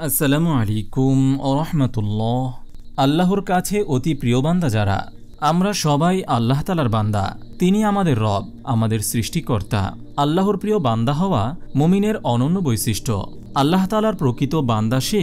আসসালামু আলাইকুম ওয়া রাহমাতুল্লাহ। আল্লাহর কাছে অতি প্রিয় বান্দা যারা, আমরা সবাই আল্লাহ তাআলার বান্দা। তিনি আমাদের রব, আমাদের সৃষ্টিকর্তা। আল্লাহর প্রিয় বান্দা হওয়া মুমিনের অনন্য বৈশিষ্ট্য। আল্লাহ তাআলার প্রকৃত বান্দা সে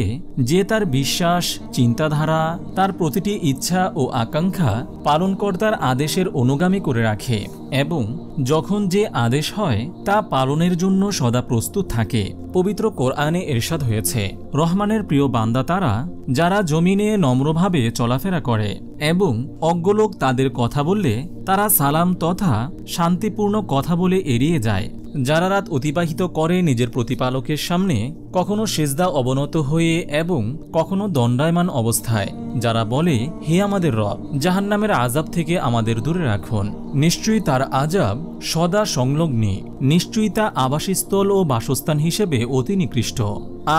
যে তার বিশ্বাস, চিন্তাধারা, তার প্রতিটি ইচ্ছা ও আকাঙ্ক্ষা পালনকর্তার আদেশের অনুগামী করে রাখে এবং যখন যে আদেশ হয় তা পালনের জন্য সদা প্রস্তুত থাকে। পবিত্র কোরআনে ইরশাদ হয়েছে, রহমানের প্রিয় বান্দা তারা যারা জমিনে নম্রভাবে চলাফেরা করে এবং অজ্ঞ লোক তাদের কথা বললে তারা সালাম তথা শান্তিপূর্ণ কথা বলে এড়িয়ে যায়। যারা রাত অতিবাহিত করে নিজের প্রতিপালকের সামনে, কখনো সেজদা অবনত হয়ে এবং কখনো দণ্ডায়মান অবস্থায়। যারা বলে, হে আমাদের রব, জাহান্নামের আযাব থেকে আমাদের দূরে রাখুন। নিশ্চয়ই তার আযাব সদা সংলগ্নে, নিশ্চয়ই তা আবাসস্থল ও বাসস্থান হিসেবে অতি নিকৃষ্ট।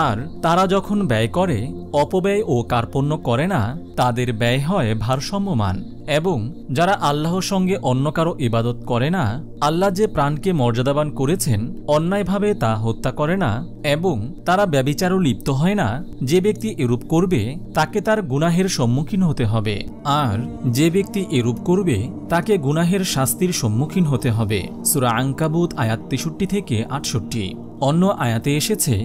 আর তারা যখন ব্যয় করে, অপব্যয় ও কার্পণ্য করে না, তাদের ব্যয় হয় ভারসাম্যমান। এবং যারা আল্লাহর সঙ্গে অন্য কারো ইবাদত করে না, আল্লাহ যে প্রাণকে মর্যাদাবান করেছেন অন্যায়ভাবে তা হত্যা করে না এবং তারা ব্যভিচারও লিপ্ত হয় না, যে ব্যক্তি এরূপ করবে তাকে তার গুনাহের সম্মুখীন হতে হবে। আর যে ব্যক্তি এরূপ করবে তাকে গুনাহের শাস্তির সম্মুখীন হতে হবে। সূরা আনকাবুত আয়াত 63 থেকে 68। অন্য আয়াতে এসেছে,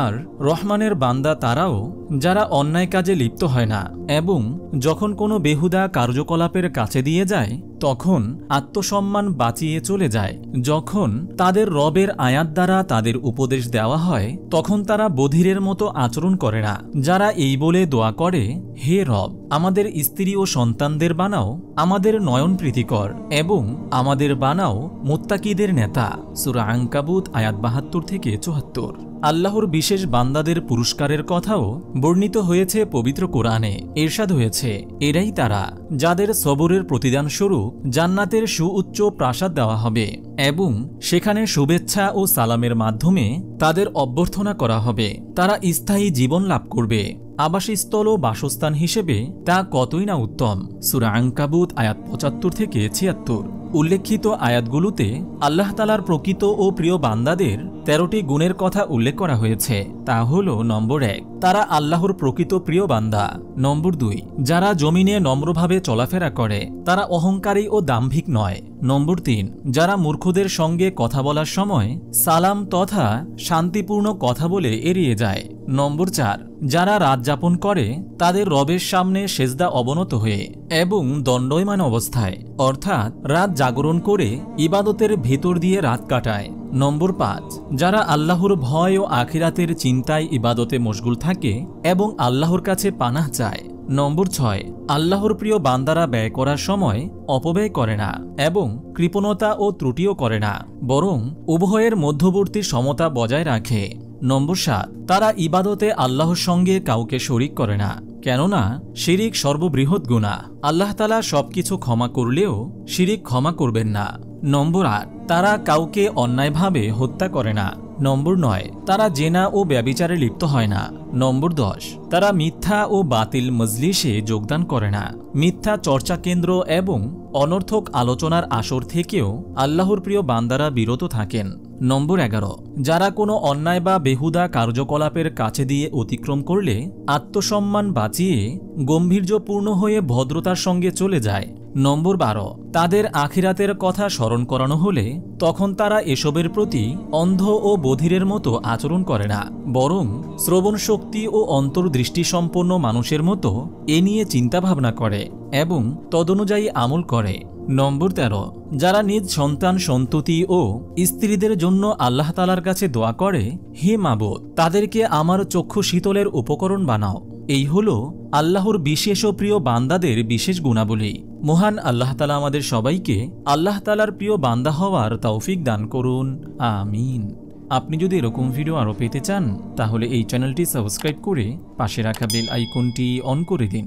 আর রহমানের বান্দা তারাও যারা অন্যায় কাজে লিপ্ত হয় না এবং যখন কোনো বেহুদা কার্যকলাপের কাছে দিয়ে যায় তখন আত্মসম্মান বাঁচিয়ে চলে যায়। যখন তাদের রবের আয়াত দ্বারা তাদের উপদেশ দেওয়া হয় তখন তারা বধিরের মতো আচরণ করে না। যারা এই বলে দোয়া করে, হে রব, আমাদের স্ত্রী ও সন্তানদের বানাও আমাদের নয়ন প্রীতিকর এবং আমাদের বানাও মুত্তাকিদের নেতা। সূরা আনকাবুত আয়াত 72 থেকে 74। আল্লাহর বিশেষ বান্দাদের পুরস্কারের কথাও বর্ণিত হয়েছে পবিত্র কোরআনে। ইরশাদ হয়েছে, এরাই তারা যাদের সবরের প্রতিদান স্বরূপ জান্নাতের সুউচ্চ প্রাসাদ দেওয়া হবে এবং সেখানে শুভেচ্ছা ও সালামের মাধ্যমে তাদের অভ্যর্থনা করা হবে। তারা স্থায়ী জীবন লাভ করবে। আবাসস্থল ও বাসস্থান হিসেবে তা কতই না উত্তম। সূরা আনকাবুত আয়াত 75 থেকে 76। উল্লেখিত আয়াতগুলোতে আল্লাহ তাআলার প্রকৃত ও প্রিয় বান্দাদের 13টি গুণের কথা উল্লেখ করা হয়েছে। তা হল, নম্বর 1, তারা আল্লাহর প্রকৃত প্রিয় বান্দা। নম্বর 2, যারা জমিনে নম্রভাবে চলাফেরা করে, তারা অহংকারী ও দাম্ভিক নয়। নম্বর 3, যারা মূর্খদের সঙ্গে কথা বলার সময় সালাম তথা শান্তিপূর্ণ কথা বলে এড়িয়ে যায়। নম্বর 4, যারা রাত যাপন করে তাদের রবের সামনে সেজদা অবনত হয়ে এবং দণ্ডায়মান অবস্থায়, অর্থাৎ রাত জাগরণ করে ইবাদতের ভেতর দিয়ে রাত কাটায়। নম্বর 5, যারা আল্লাহর ভয় ও আখিরাতের চিন্তায় ইবাদতে মশগুল থাকে এবং আল্লাহর কাছে পানাহ চায়। নম্বর 6, আল্লাহর প্রিয় বান্দারা ব্যয় করার সময় অপব্যয় করে না এবং কৃপণতা ও ত্রুটিও করে না, বরং উভয়ের মধ্যবর্তী সমতা বজায় রাখে। নম্বর 7, তারা ইবাদতে আল্লাহর সঙ্গে কাউকে শরিক করে না, কেননা শিরিক সর্ববৃহৎ গুনাহ। আল্লাহ তাআলা সবকিছু ক্ষমা করলেও শিরিক ক্ষমা করবেন না। নম্বর 8, তারা কাউকে অন্যায়ভাবে হত্যা করে না। নম্বর 9, তারা জেনা ও ব্যভিচারে লিপ্ত হয় না। নম্বর 10, তারা মিথ্যা ও বাতিল মজলিসে যোগদান করে না। মিথ্যা চর্চা কেন্দ্র এবং অনর্থক আলোচনার আসর থেকেও আল্লাহর প্রিয় বান্দারা বিরত থাকেন। নম্বর 11, যারা কোনো অন্যায় বা বেহুদা কার্যকলাপের কাছে দিয়ে অতিক্রম করলে আত্মসম্মান বাঁচিয়ে গম্ভীর্যপূর্ণ হয়ে ভদ্রতার সঙ্গে চলে যায়। নম্বর 12, তাদের আখিরাতের কথা স্মরণ করানো হলে তখন তারা এসবের প্রতি অন্ধ ও বধিরের মতো আচরণ করে না, বরং শ্রবণ শক্তি ও অন্তর্দৃষ্টি সম্পন্ন মানুষের মতো এ নিয়ে চিন্তাভাবনা করে এবং তদনুযায়ী আমল করে। নম্বর 13, যারা নিজ সন্তান সন্ততি ও স্ত্রীদের জন্য আল্লাহ তাআলার কাছে দোয়া করে, হে মাবুদ, তাদেরকে আমার চক্ষু শীতলের উপকরণ বানাও। এই হল আল্লাহর বিশেষ ও প্রিয় বান্দাদের বিশেষ গুণাবলী। মহান আল্লাহ তাআলা আমাদের সবাইকে আল্লাহ তাআলার প্রিয় বান্দা হওয়ার তৌফিক দান করুন, আমিন। আপনি যদি এরকম ভিডিও আরও পেতে চান তাহলে এই চ্যানেলটি সাবস্ক্রাইব করে পাশে রাখা বেল আইকনটি অন করে দিন।